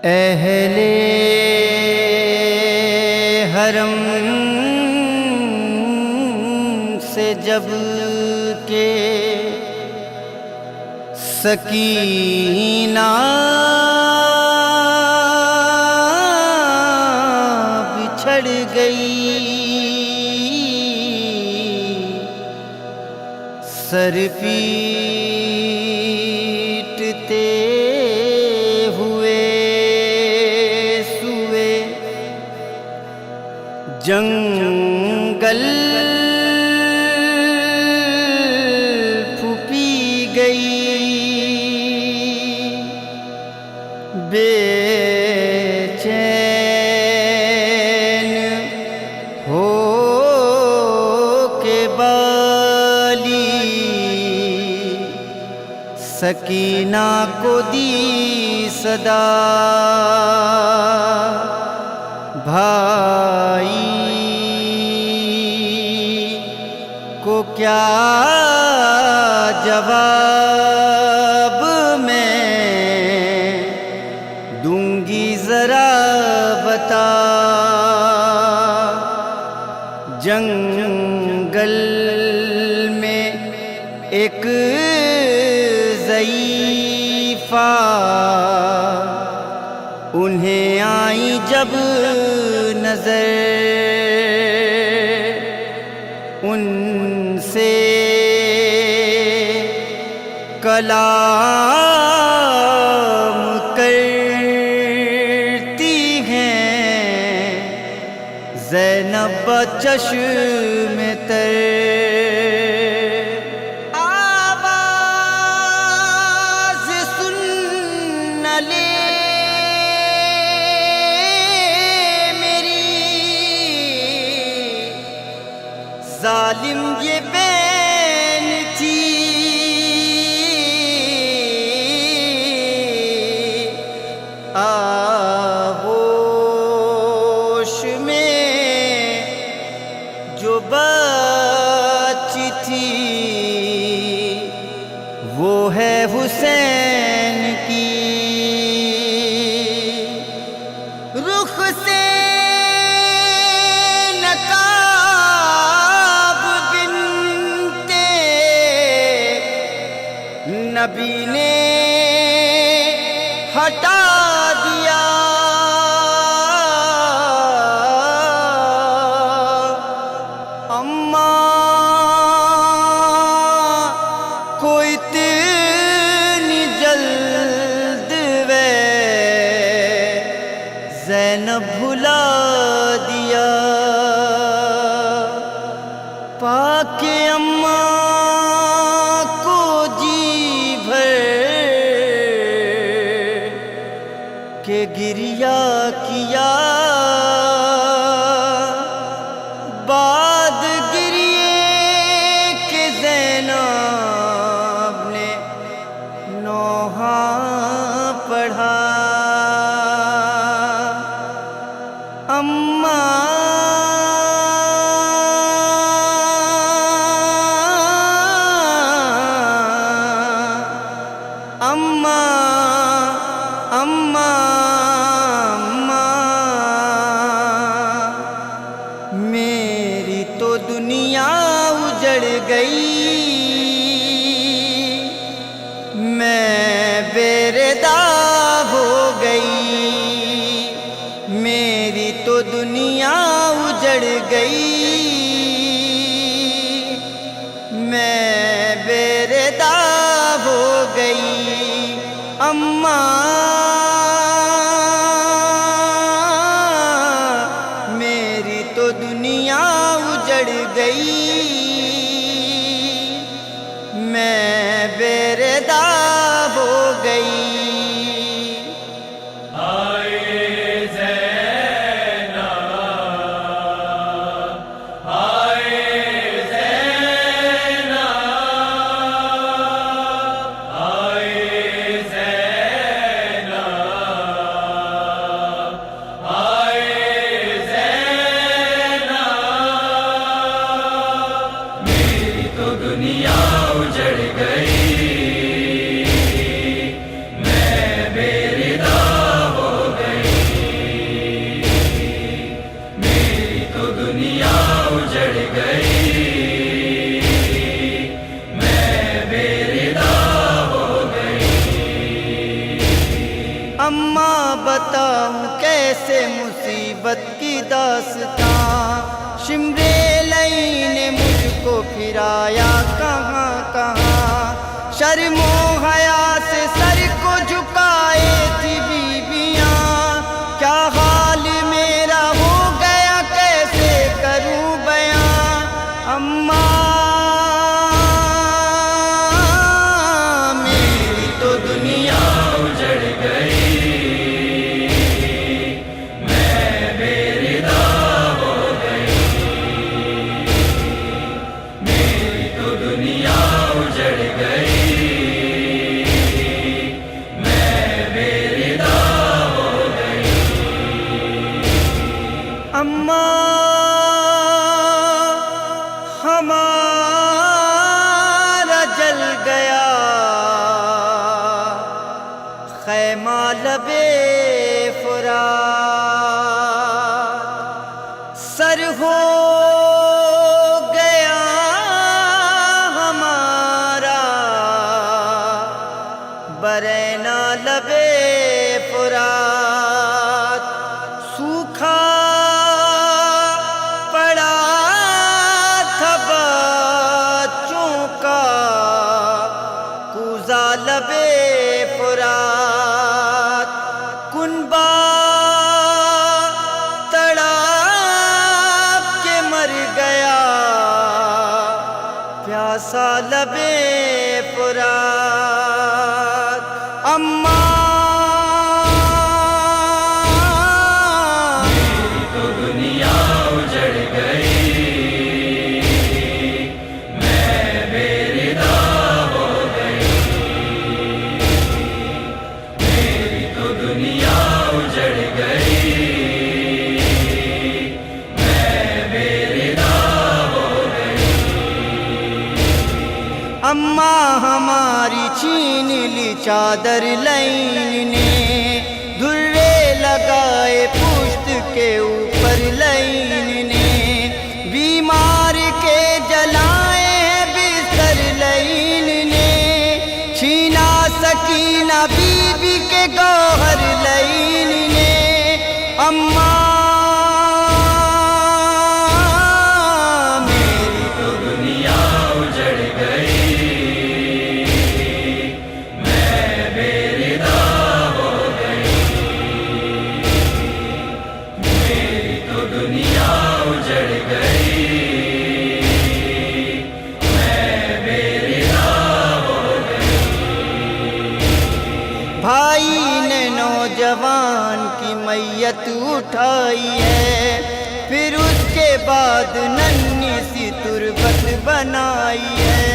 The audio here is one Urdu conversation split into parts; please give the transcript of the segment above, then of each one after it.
اہل حرم سے جب کہ سکینہ بچھڑ گئی، سر پیٹتے ہوئے سوئے جنگل پھوپی گئی، بے چین ہو کے بالی سکینہ کو دی صدا، بھائی کو کیا جواب میں دوں گی ذرا بتا، جنگل میں ایک ضعیفہ انہیں آئی جب نظر، ان سے کلام کرتی ہیں زینب چشم تر، آواز سن نہ لے میری ظالم یہ بین تھی، آغوش میں جو بچی تھی وہ ہے حسین کی، رخ سے نقاب بنتے نبی نے ہٹا دیا، اماں کو اتنی جلد وے زینب بھلا دیا، پاک اماں کو جی بھر کہ گریہ کیا، بعد گریے کہ زینب نے نوحہ پڑھا، اماں میری تو دنیا اجڑ گئی، میں بے ردا ہو گئی، میری تو دنیا اجڑ گئی، میں بے ردا ہو گئی، اماں میری تو دنیا اجڑ گئی، میں بے ردا ہو گئی، اماں بتاؤں کیسے مصیبت کی داستان، شمر لئی نے مجھ کو پھرایا کہاں کہاں، شرم و حیا سے سر کو جھکائے تھی بیویاں، کیا حال میرا ہو گیا کیسے کروں بیاں، اماں میری تو دنیا اجڑ گئی، میں بے ردا ہو گئی، میری تو دنیا اجڑ گئی، میں بے ردا ہو گئی، اماں ہمارا جل گیا خیمہ لبے فرات، سر ہو گیا ہمارا برینا لبے فرات، سوکھا پڑا تھا بچوں کا کوزہ لبے فرات، کنبہ تڑپ کے مر گیا پیاسا لبے فرات، اماں میری تو دنیا اجڑ گئی، میں بے ردا ہو گئی، میری تو دنیا اجڑ گئی، میں بے ردا ہو گئی، اماں ہماری چھین لی چادر لین نے، دھرے لگائے پشت کے اوپر لین نے، بیمار کے جلائے ہیں بستر لین نے، چھینا سکینہ بی بی کے گوہر لین نے، اماں میری تو دنیا اجڑ گئی، میں بے ردا ہو گئی، میری تو دنیا اجڑ گئی، میں بے ردا ہو گئی، بھائی نے نوجوان کی میت اٹھائی ہے، پھر اس کے بعد ننھی سی تربت بنائی ہے،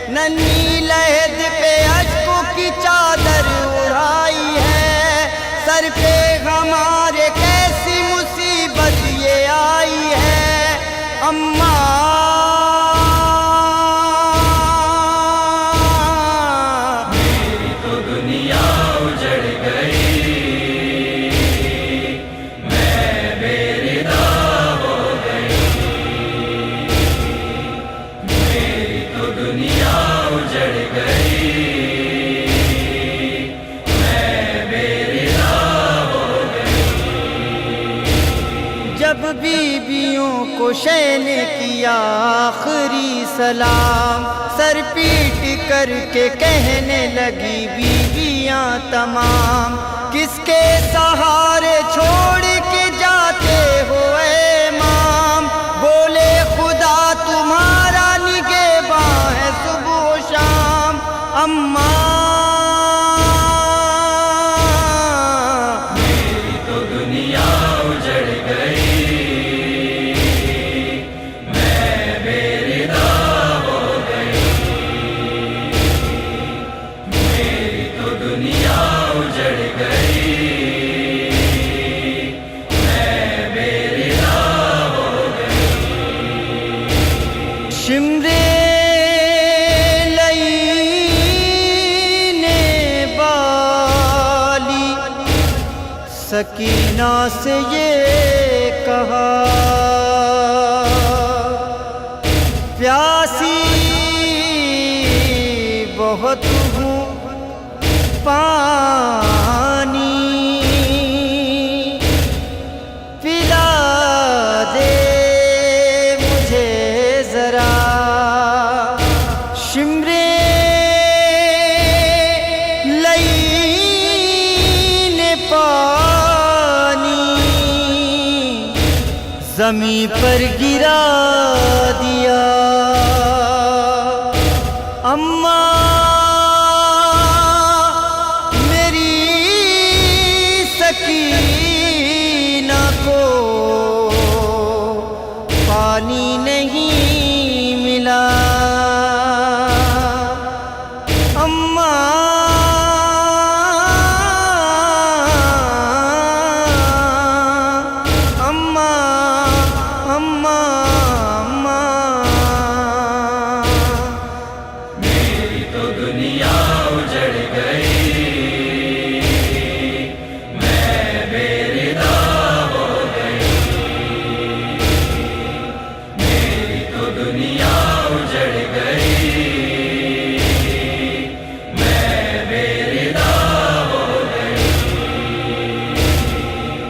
ننھی لحد پہ اشکوں کی چادر اڑائی ہے، سر پہ ہمارے کیسی مصیبت یہ آئی ہے، اماں میری تو دنیا اجڑ گئی، میں بے ردا ہو گئی، میری تو دنیا اجڑ گئی، میں بے ردا ہو گئی، جب بیویوں کو شہ نے کیا آخری سلام، سر پیٹ کر کے کہنے لگی بیویاں تمام، کس کے سہارے چھوڑ کے جاتے ہو اے مام، بولے خدا تمہارا نگہباں ہے صبح و شام، اماں میری تو دنیا اجڑ گئی، میں بے ردا ہو گئی، میری تو دنیا اجڑ گئی، میں بے ردا ہو گئی، شمر لئی نے بالی سکینہ سے یہ کہا، پیاسی بہت ہوں پانی زمین پر گرا دیا اماں میری سکینہ کو پانی نہیں ملا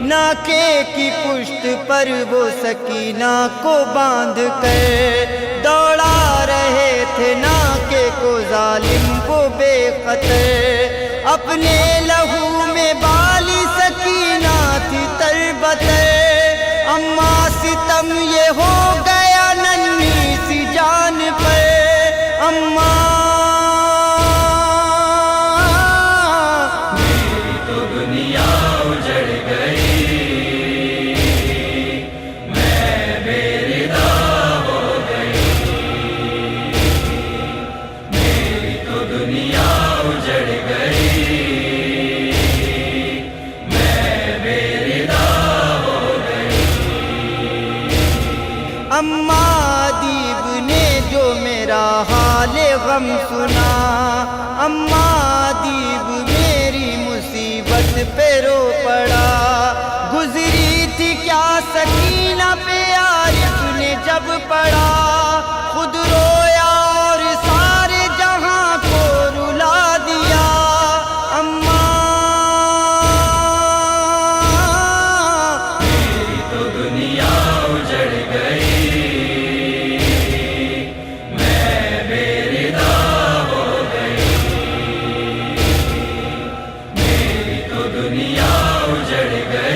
ناکے کی پشت پر وہ سکینہ کو باندھ کر دوڑا رہے تھے ناکے کو ظالم وہ بے خطر اپنے لہو میں بالی سکینہ تھی تربتر اماں ستم یہ ہو گیا ننھی سی جان پر اماں میری تو دنیا اجڑ گئی اماں دیب نے جو میرا حال غم سنا اماں دیب میری مصیبت پہ رو پڑا گزری تھی کیا سکینہ پہ عارف نے جب پڑا خود رویا اور سارے جہاں کو رلا دیا اماں میری تو دنیا اجڑ گئی دنیا اجڑ گئی